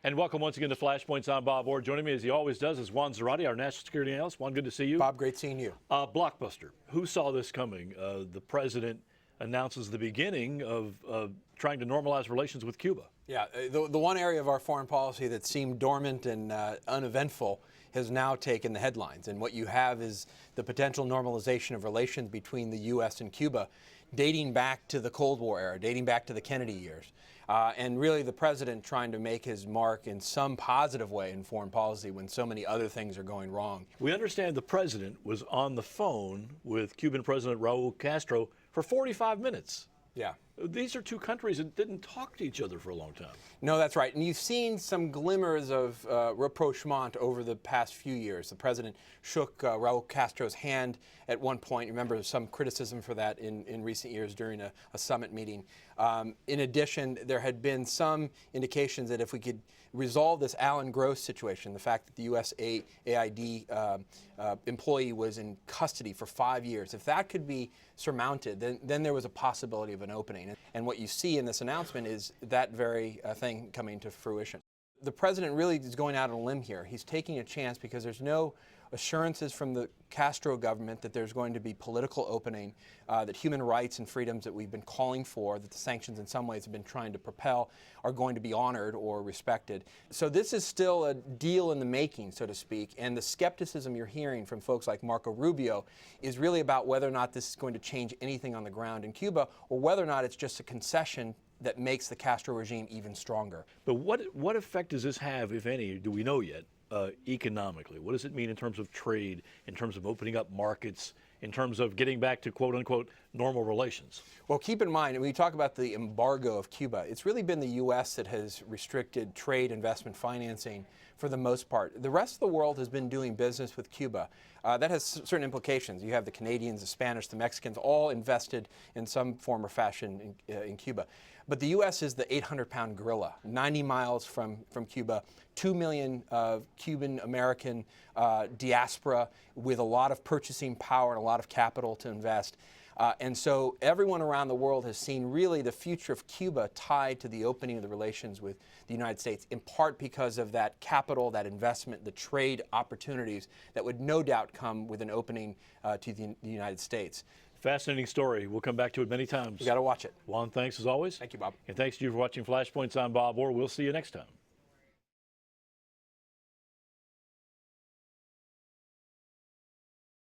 And welcome once again to Flashpoints. I'm Bob Orr. Joining me, as he always does, is Juan Zarate, our national security analyst. Juan, good to see you. Bob, great seeing you. Blockbuster. Who saw this coming? The president announces the beginning of trying to normalize relations with Cuba. Yeah, the one area of our foreign policy that seemed dormant and uneventful has now taken the headlines. And what you have is the potential normalization of relations between the U.S. and Cuba, dating back to the Cold War era, dating back to the Kennedy years. And really the president trying to make his mark in some positive way in foreign policy when so many other things are going wrong. We understand the president was on the phone with Cuban President Raul Castro for 45 minutes. Yeah. These are two countries that didn't talk to each other for a long time. No, that's right. And you've seen some glimmers of rapprochement over the past few years. The president shook Raul Castro's hand at one point. Remember some criticism for that in recent years during a summit meeting. In addition, there had been some indications that if we could resolve this Alan Gross situation, the fact that the USAID employee was in custody for 5 years, if that could be surmounted, then there was a possibility of an opening. And what you see in this announcement is that very thing coming to fruition. The president really is going out on a limb here. He's taking a chance because there's no assurances from the Castro government that there's going to be political opening, that human rights and freedoms that we've been calling for, that the sanctions in some ways have been trying to propel, are going to be honored or respected. So this is still a deal in the making, so to speak, and the skepticism you're hearing from folks like Marco Rubio is really about whether or not this is going to change anything on the ground in Cuba, or whether or not it's just a concession that makes the Castro regime even stronger. But what effect does this have, if any, do we know yet, economically? What does it mean in terms of trade, in terms of opening up markets, in terms of getting back to quote-unquote normal relations? Well, keep in mind, when you talk about the embargo of Cuba, it's really been the U.S. that has restricted trade, investment, financing for the most part. The rest of the world has been doing business with Cuba. That has certain implications. You have the Canadians, the Spanish, the Mexicans, all invested in some form or fashion in Cuba. But the U.S. is the 800-pound gorilla, 90 miles from Cuba, 2 million Cuban-American diaspora with a lot of purchasing power and a lot of capital to invest. And so everyone around the world has seen really the future of Cuba tied to the opening of the relations with the United States, in part because of that capital, that investment, the trade opportunities that would no doubt come with an opening to the United States. Fascinating story. We'll come back to it many times. You got to watch it. Juan, thanks as always. Thank you, Bob. And thanks to you for watching Flashpoints. I'm Bob Orr. We'll see you next time.